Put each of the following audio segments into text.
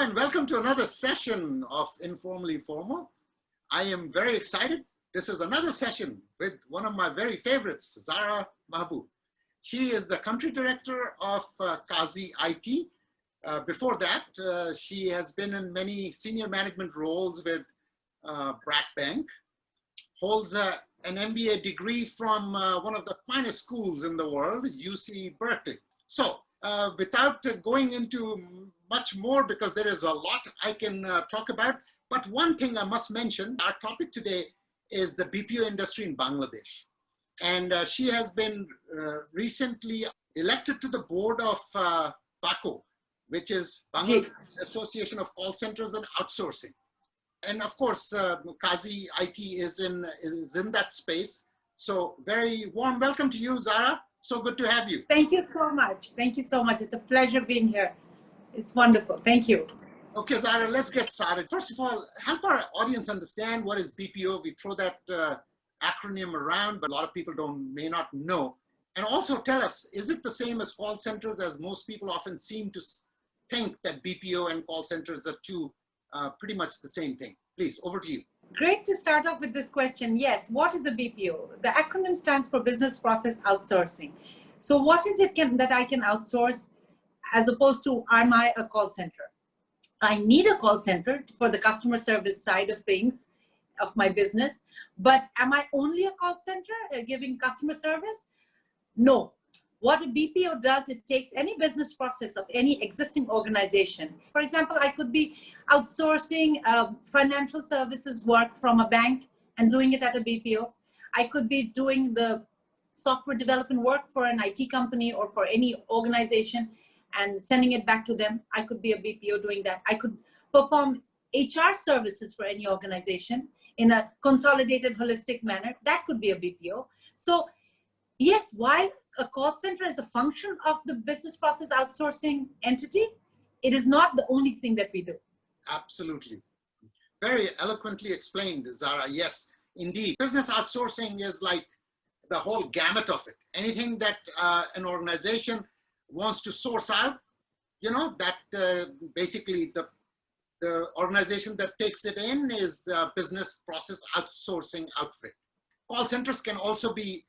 and welcome to another session of Informally Formal. I am very excited. This is another session with one of my very favorites, Zara Mahbub. She is the country director of Kazi IT. Before that, she has been in many senior management roles with Brat Bank, holds an MBA degree from one of the finest schools in the world, UC Berkeley. So, without going into much more, because there is a lot I can talk about, but one thing I must mention, our topic today is the BPO industry in Bangladesh. And she has been recently elected to the board of BACO, which is Bangladesh Association of Call Centers and Outsourcing. And of course, Kazi IT is in that space. So very warm welcome to you, Zara. So good to have you. Thank you so much. Thank you so much. It's a pleasure being here. It's wonderful. Thank you. Okay, Zara, let's get started. First of all, help our audience understand what is BPO. We throw that acronym around, but a lot of people may not know. And also tell us, is it the same as call centers, as most people often seem to think that BPO and call centers are two pretty much the same thing? Please, over to you. Great to start off with this question. Yes, what is a BPO? The acronym stands for Business Process Outsourcing. So what is it that I can outsource as opposed to am I a call center? I need a call center for the customer service side of things of my business, but am I only a call center giving customer service? No. What a BPO does, it takes any business process of any existing organization. For example, I could be outsourcing financial services work from a bank and doing it at a BPO. I could be doing the software development work for an IT company or for any organization and sending it back to them. I could be a BPO doing that. I could perform HR services for any organization in a consolidated, holistic manner. That could be a BPO. So yes, while a call center is a function of the business process outsourcing entity, it is not the only thing that we do. Absolutely. Very eloquently explained, Zara. Yes, indeed. Business outsourcing is like the whole gamut of it. Anything that an organization wants to source out, you know, that basically the organization that takes it in is the business process outsourcing outfit. Call centers can also be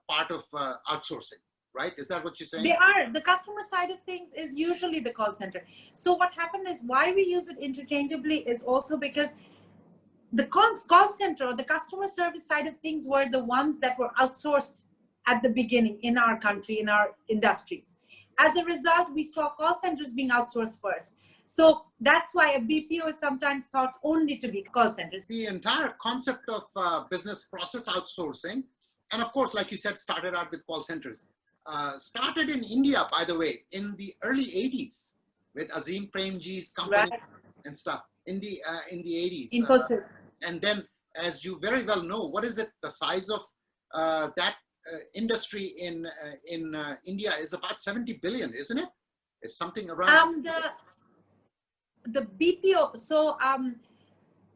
part of outsourcing, right? Is that what you're saying? They are. The customer side of things is usually the call center. So what happened is, why we use it interchangeably is also because the call center or the customer service side of things were the ones that were outsourced at the beginning in our country, in our industries. As a result, we saw call centers being outsourced first. So that's why a BPO is sometimes thought only to be call centers. The entire concept of business process outsourcing, and of course, like you said, started out with call centers. Started in India, by the way, in the early 80s with Azim Premji's company, right, and stuff in the 80s. And then, as you very well know, what is it? The size of that industry in India is about 70 billion, isn't it? It's something around. The BPO, so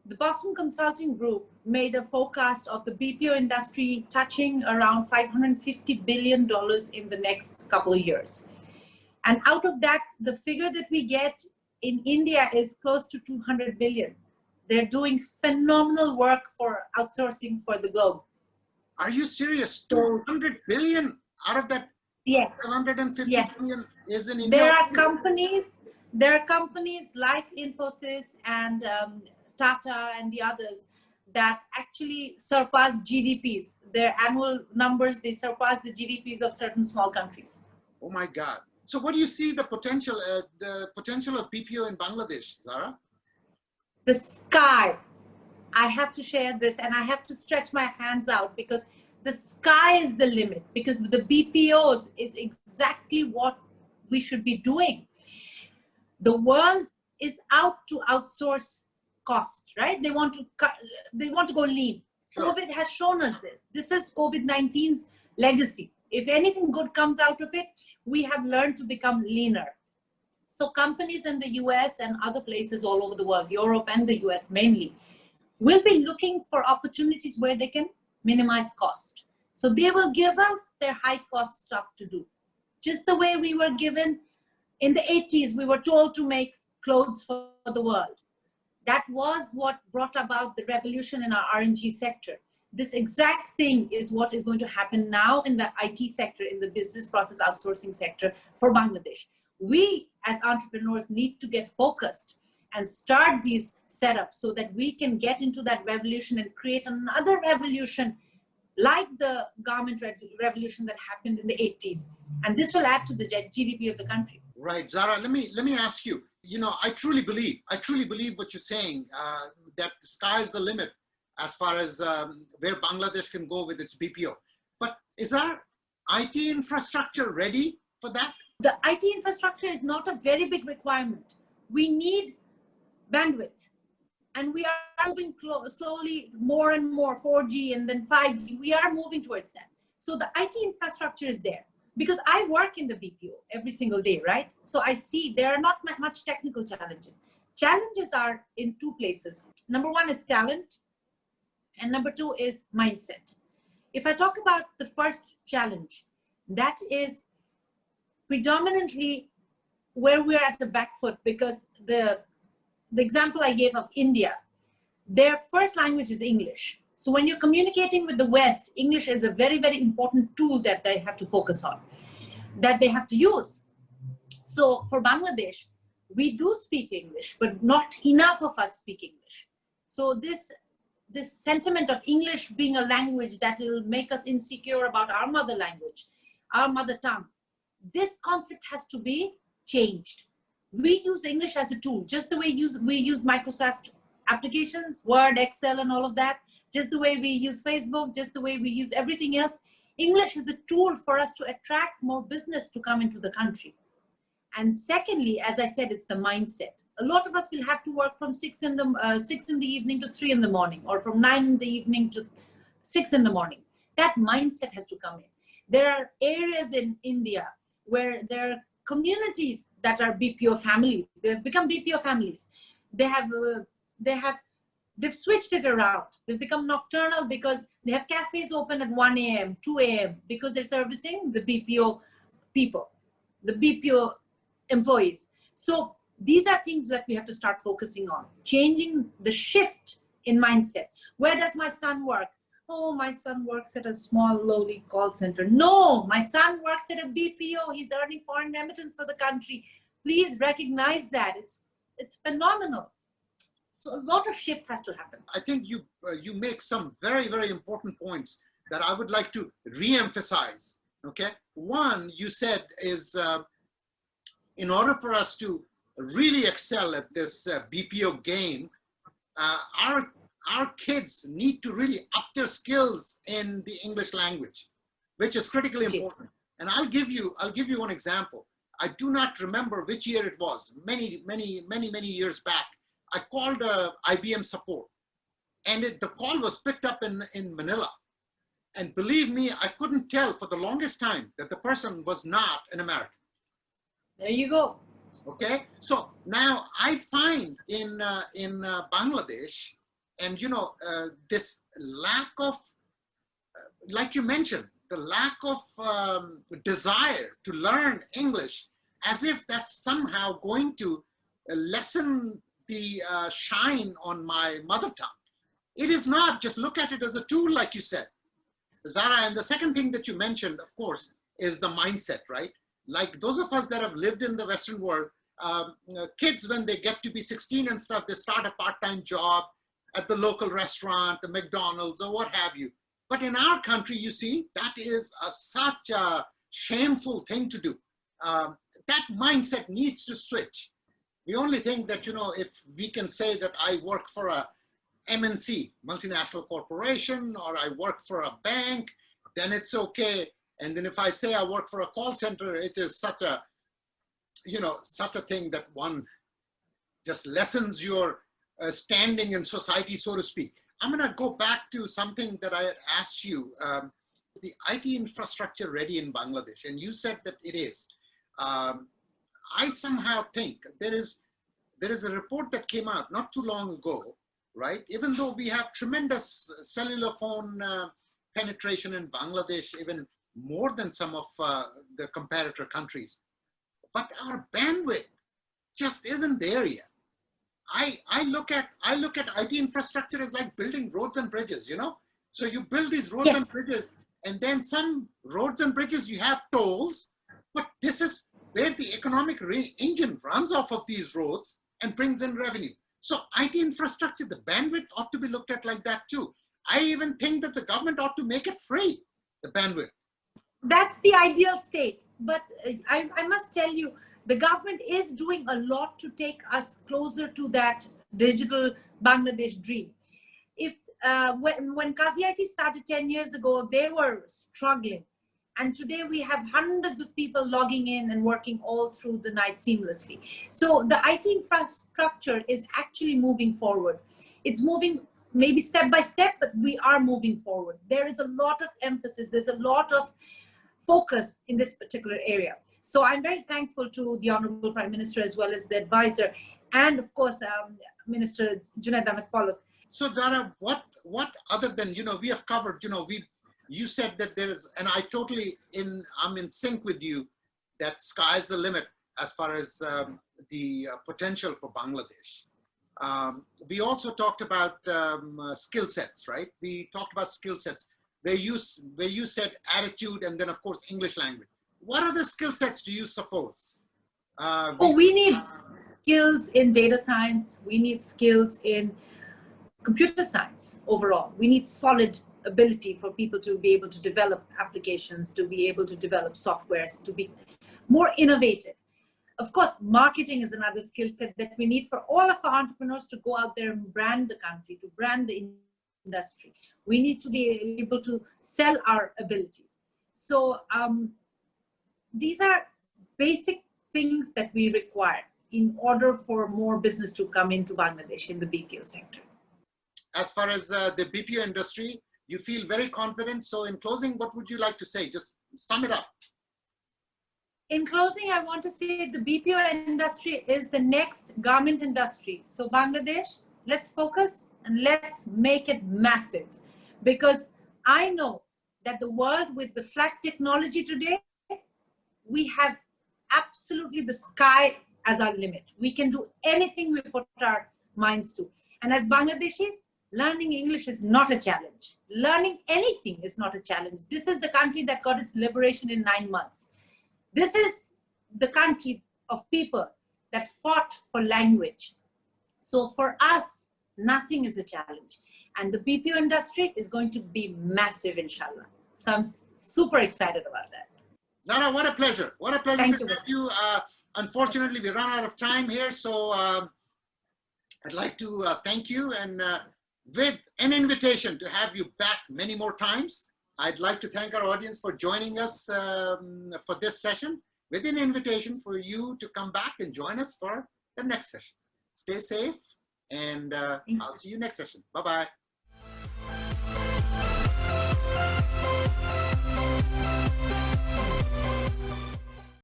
the Boston Consulting Group made a forecast of the BPO industry touching around $550 billion in the next couple of years. And out of that, the figure that we get in India is close to 200 billion. They're doing phenomenal work for outsourcing for the globe. Are you serious? 200 billion out of that? Yes. 750 yes. billion is in India. There are companies like Infosys and Tata and the others that actually surpass GDPs. Their annual numbers, they surpass the GDPs of certain small countries. Oh my God. So what do you see the potential of BPO in Bangladesh, Zara? The sky. I have to share this and I have to stretch my hands out because the sky is the limit, because the BPOs is exactly what we should be doing. The world is out to outsource cost, right? They want to go lean. Sure. COVID has shown us this. This is COVID-19's legacy. If anything good comes out of it, we have learned to become leaner. So companies in the US and other places all over the world, Europe and the US mainly, will be looking for opportunities where they can minimize cost. So they will give us their high cost stuff to do. Just the way we were given in the 80s, we were told to make clothes for the world. That was what brought about the revolution in our R&G sector. This exact thing is what is going to happen now in the IT sector, in the business process outsourcing sector for Bangladesh. We as entrepreneurs need to get focused and start these setups so that we can get into that revolution and create another revolution like the garment revolution that happened in the 80s. And this will add to the GDP of the country. Right, Zara, let me ask you, I truly believe what you're saying, that the sky is the limit as far as where Bangladesh can go with its BPO. But is our IT infrastructure ready for that? The IT infrastructure is not a very big requirement. We need bandwidth. And we are moving slowly more and more, 4G and then 5G. We are moving towards that. So the IT infrastructure is there. Because I work in the BPO every single day, right? So I see there are not much technical challenges. Challenges are in two places. Number one is talent. And number two is mindset. If I talk about the first challenge, that is predominantly where we're at the back foot, because the example I gave of India, their first language is English. So when you're communicating with the West, English is a very, very important tool that they have to focus on, that they have to use. So for Bangladesh, we do speak English, but not enough of us speak English. So this sentiment of English being a language that will make us insecure about our mother language, our mother tongue, this concept has to be changed. We use English as a tool, just the way we use Microsoft applications, Word, Excel, and all of that, just the way we use Facebook, just the way we use everything else. English is a tool for us to attract more business to come into the country. And secondly, as I said, it's the mindset. A lot of us will have to work from 6 in the evening to 3 in the morning, or from 9 in the evening to 6 in the morning. That mindset has to come in. There are areas in India where there are communities that are BPO family. They've become BPO families. They've switched it around. They've become nocturnal because they have cafes open at 1 a.m., 2 a.m. because they're servicing the BPO people, the BPO employees. So these are things that we have to start focusing on, changing the shift in mindset. Where does my son work? Oh, my son works at a small, lowly call center. No, my son works at a BPO. He's earning foreign remittance for the country. Please recognize that. It's phenomenal. So a lot of shift has to happen. I think you make some very, very important points that I would like to re-emphasize. Okay, one you said is in order for us to really excel at this BPO game, our kids need to really up their skills in the English language, which is critically important. And I'll give you one example. I do not remember which year it was. Many years back, I called IBM support, and the call was picked up in Manila. And believe me, I couldn't tell for the longest time that the person was not an American. There you go. Okay, so now I find in Bangladesh, and this lack of, like you mentioned, the lack of desire to learn English, as if that's somehow going to lessen the shine on my mother tongue. It is not. Just look at it as a tool, like you said, Zara. And the second thing that you mentioned, of course, is the mindset, right? Like those of us that have lived in the Western world, kids, when they get to be 16 and stuff, they start a part-time job at the local restaurant, the McDonald's, or what have you. But in our country, you see, that is such a shameful thing to do. That mindset needs to switch. We only think that, if we can say that I work for a MNC, multinational corporation, or I work for a bank, then it's okay. And then if I say I work for a call center, it is such a, such a thing that one just lessens your standing in society, so to speak. I'm going to go back to something that I had asked you, the IT infrastructure ready in Bangladesh, and you said that it is. I somehow think there is a report that came out not too long ago, right? Even though we have tremendous cellular phone penetration in Bangladesh, even more than some of the comparator countries, but our bandwidth just isn't there yet. I look at IT infrastructure as like building roads and bridges, you know. So you build these roads and bridges, and then some roads and bridges you have tolls, but this is where the economic engine runs off of these roads and brings in revenue. So IT infrastructure, the bandwidth ought to be looked at like that too. I even think that the government ought to make it free, the bandwidth. That's the ideal state. But I must tell you, the government is doing a lot to take us closer to that digital Bangladesh dream. If when Kazi IT started 10 years ago, they were struggling. And today we have hundreds of people logging in and working all through the night seamlessly. So the IT infrastructure is actually moving forward. It's moving maybe step by step, but we are moving forward. There is a lot of emphasis. There's a lot of focus in this particular area. So I'm very thankful to the Honorable Prime Minister as well as the advisor, and of course, Minister Junaid Ahmed Pollock. So Zara, what other than, you know, we have covered, you know, you said that there is, and I'm in sync with you, that sky's the limit as far as the potential for Bangladesh. We also talked about skill sets, right? We talked about skill sets where you said attitude, and then of course English language. What other skill sets do you suppose? We need skills in data science. We need skills in computer science overall. We need solid ability for people to be able to develop applications, to be able to develop softwares, to be more innovative. Of course, marketing is another skill set that we need for all of our entrepreneurs to go out there and brand the country, to brand the industry. We need to be able to sell our abilities. So these are basic things that we require in order for more business to come into Bangladesh in the BPO sector. As far as the BPO industry, you feel very confident. So in closing, what would you like to say? Just sum it up. In closing, I want to say the BPO industry is the next garment industry. So Bangladesh, let's focus and let's make it massive. Because I know that the world with the flat technology today, we have absolutely the sky as our limit. We can do anything we put our minds to. And as Bangladeshis, learning English is not a challenge. Learning anything is not a challenge. This is the country that got its liberation in 9 months. This is the country of people that fought for language. So for us, nothing is a challenge. And the BPO industry is going to be massive, inshallah. So I'm super excited about that. Zara, what a pleasure. What a pleasure Thank to have you. Unfortunately, we run out of time here. So I'd like to thank you, and with an invitation to have you back many more times. I'd like to thank our audience for joining us for this session, with an invitation for you to come back and join us for the next session. Stay safe, and I'll see you next session. Bye-bye.